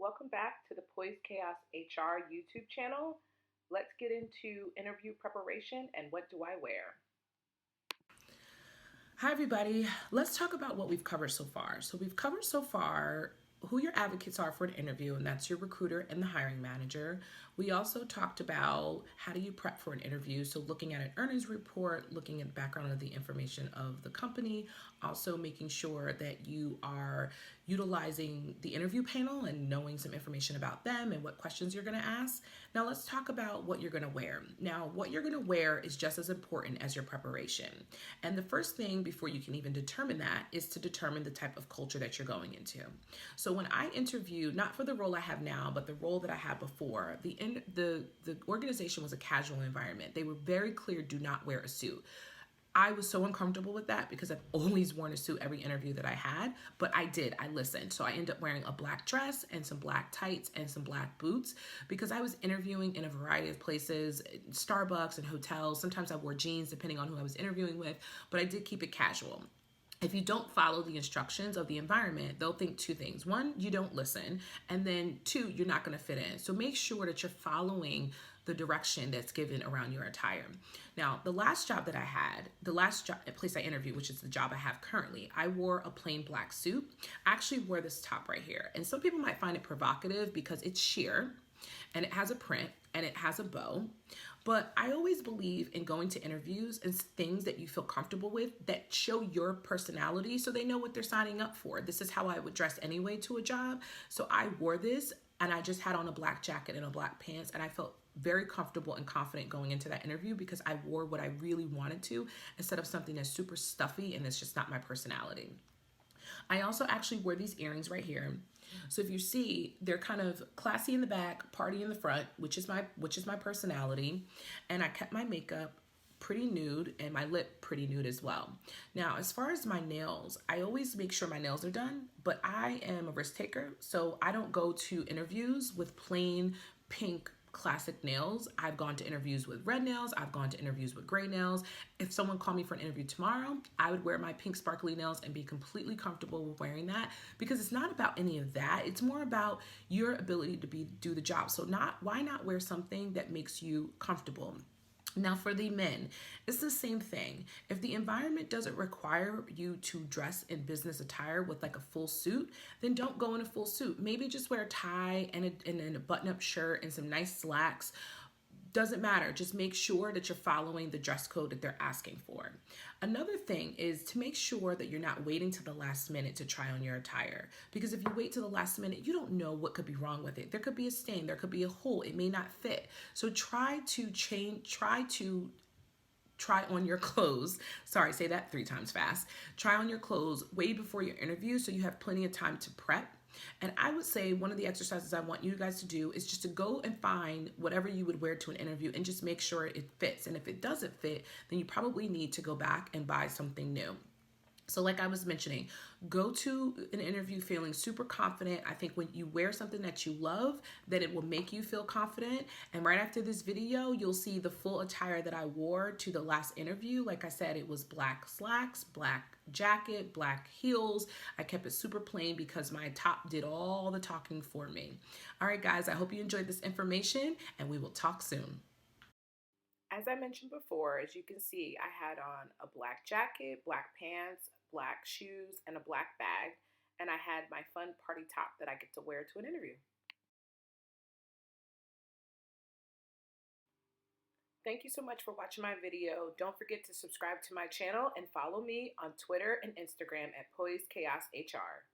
welcome back to the Poised Chaos HR YouTube channel. Let's get into interview preparation and what do I wear. Hi, everybody. Let's talk about what we've covered so far. So, we've covered so far who your advocates are for an interview, and that's your recruiter and the hiring manager. We also talked about how do you prep for an interview. So, looking at an earnings report, looking at the background of the information of the company, also making sure that you are utilizing the interview panel and knowing some information about them and what questions you're going to ask. Now, let's talk about what you're going to wear. Now, what you're going to wear is just as important as your preparation. And the first thing before you can even determine that is to determine the type of culture that you're going into. So when I interviewed, not for the role I have now, but the role that I had before, the organization was a casual environment. They were very clear, do not wear a suit. I was so uncomfortable with that because I've always worn a suit every interview that I had, but I listened. So I ended up wearing a black dress and some black tights and some black boots because I was interviewing in a variety of places, Starbucks and hotels. Sometimes I wore jeans depending on who I was interviewing with, but I did keep it casual. If you don't follow the instructions of the environment, they'll think two things. One, you don't listen, and then two, you're not going to fit in. So make sure that you're following the direction that's given around your attire. Now, the last job that I had, the last job, place I interviewed, which is the job I have currently, I wore a plain black suit. I actually wore this top right here. And some people might find it provocative because it's sheer and it has a print and it has a bow. But I always believe in going to interviews and things that you feel comfortable with that show your personality so they know what they're signing up for. This is how I would dress anyway to a job. So I wore this and I just had on a black jacket and a black pants and I felt very comfortable and confident going into that interview because I wore what I really wanted to instead of something that's super stuffy and it's just not my personality. I also actually wear these earrings right here. So if you see, they're kind of classy in the back, party in the front, which is my personality, and I kept my makeup pretty nude and my lip pretty nude as well. Now, as far as my nails, I always make sure my nails are done, but I am a risk taker, so I don't go to interviews with plain pink classic nails. I've gone to interviews with red nails. I've gone to interviews with gray nails. If someone called me for an interview tomorrow, I would wear my pink sparkly nails and be completely comfortable with wearing that because it's not about any of that. It's more about your ability to do the job. So why not wear something that makes you comfortable? Now, for the men, it's the same thing. If the environment doesn't require you to dress in business attire with like a full suit, then don't go in a full suit. Maybe just wear a tie and a button-up shirt and some nice slacks. Doesn't matter. Just make sure that you're following the dress code that they're asking for. Another thing is to make sure that you're not waiting to the last minute to try on your attire. Because if you wait to the last minute, you don't know what could be wrong with it. There could be a stain, there could be a hole, it may not fit. So try on your clothes. Sorry, say that 3 times fast. Try on your clothes way before your interview so you have plenty of time to prep. And I would say one of the exercises I want you guys to do is just to go and find whatever you would wear to an interview and just make sure it fits. And if it doesn't fit, then you probably need to go back and buy something new. So like I was mentioning, go to an interview feeling super confident. I think when you wear something that you love, that it will make you feel confident. And right after this video, you'll see the full attire that I wore to the last interview. Like I said, it was black slacks, black jacket, black heels. I kept it super plain because my top did all the talking for me. All right, guys, I hope you enjoyed this information and we will talk soon. As I mentioned before, as you can see, I had on a black jacket, black pants, black shoes, and a black bag, and I had my fun party top that I get to wear to an interview. Thank you so much for watching my video. Don't forget to subscribe to my channel and follow me on Twitter and Instagram at Poised Chaos HR.